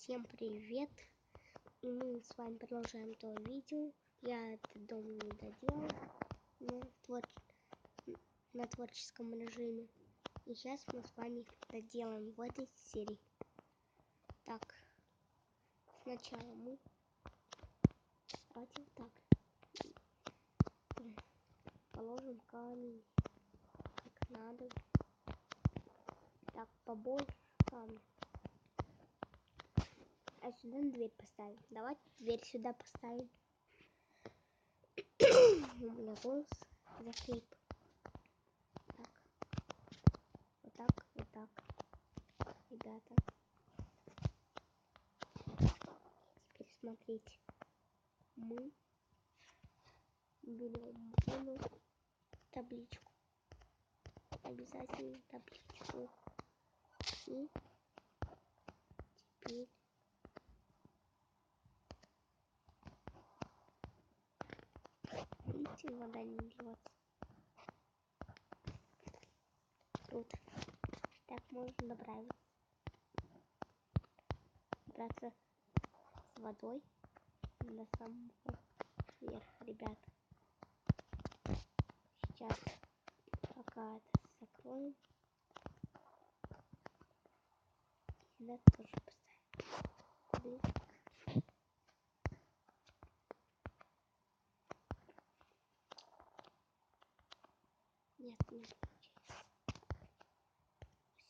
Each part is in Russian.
Всем привет! И мы с вами продолжаем то видео. Я этот дом не доделал на творческом режиме. И сейчас мы с вами доделаем в этой серии. Так, сначала мы давайте вот так положим камень как надо. Так, побольше камня. А сюда дверь поставим. Давайте дверь сюда поставим. У меня голос захрип. Так. Вот так, вот так. Ребята. Теперь смотрите. Мы берем табличку. Обязательно табличку. И теперь видите, вода не льется. Круто. Так можно добавиться с водой на самом верх, ребята. Сейчас пока это закроем. Сюда тоже поставим. Нет, не получается.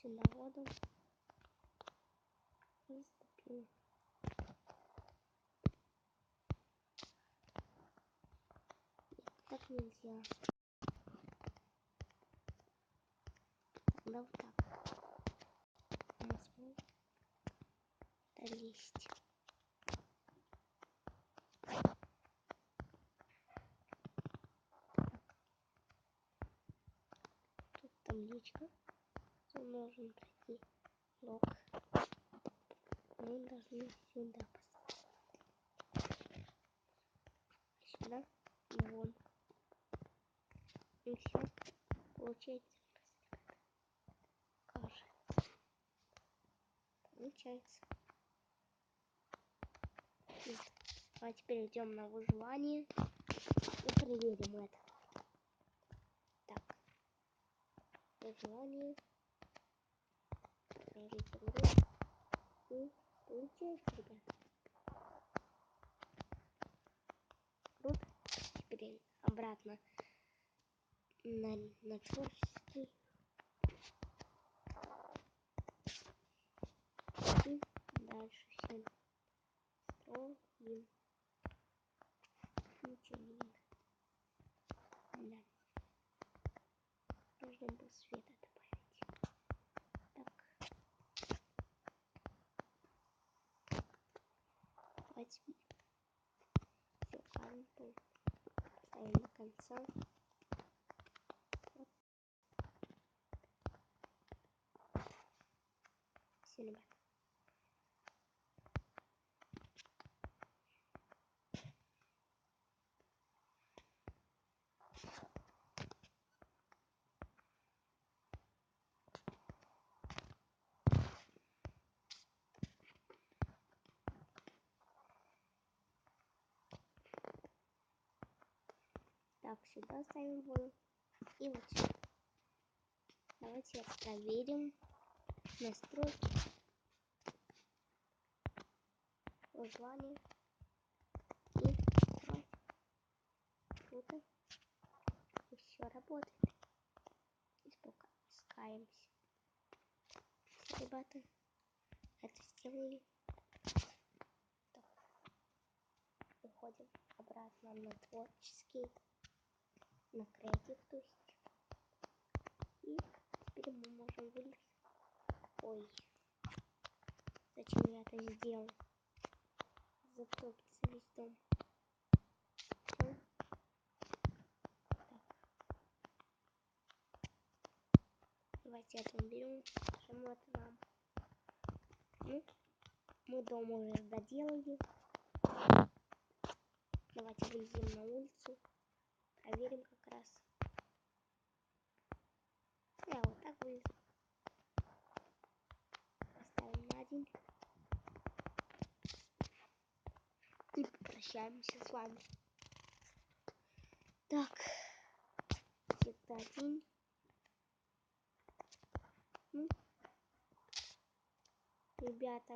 Сюда воду растопим. Нет, так нельзя. Тогда вот так. У нас вот это есть. Тут табличка. Нужен пройти лог. Мы должны сюда поставить. Сюда и вон. И все. Получается. Кажется. Получается. Нет. А теперь идем на выживание и проверим это. Так. Выживание. Прожить игру. И получается, ребята. Круто. Теперь обратно на творческий. И дальше все строим. Ничего не видно. Да. Нужно было света добавить. Так. Давайте все камень поставим до конца. Вот. Все, ребята. Так, сюда ставим воду. И вот сюда. Давайте проверим настройки. Выживание. И строить. Круто. И все работает. И спускаемся. Все, ребята. Это сделали. Так. Выходим обратно на творческий. На креатив, то есть. И теперь мы можем вылезть. Ой. Зачем я это сделал? Затопится весь дом. Так. Давайте это уберем. Скажем, это нам. Ну, мы дом уже доделали. Давайте вылезем на улицу. Проверим как раз. Я вот так вылезу. Поставим на один. прощаемся с вами. Так, где-то один. Ну, ребята,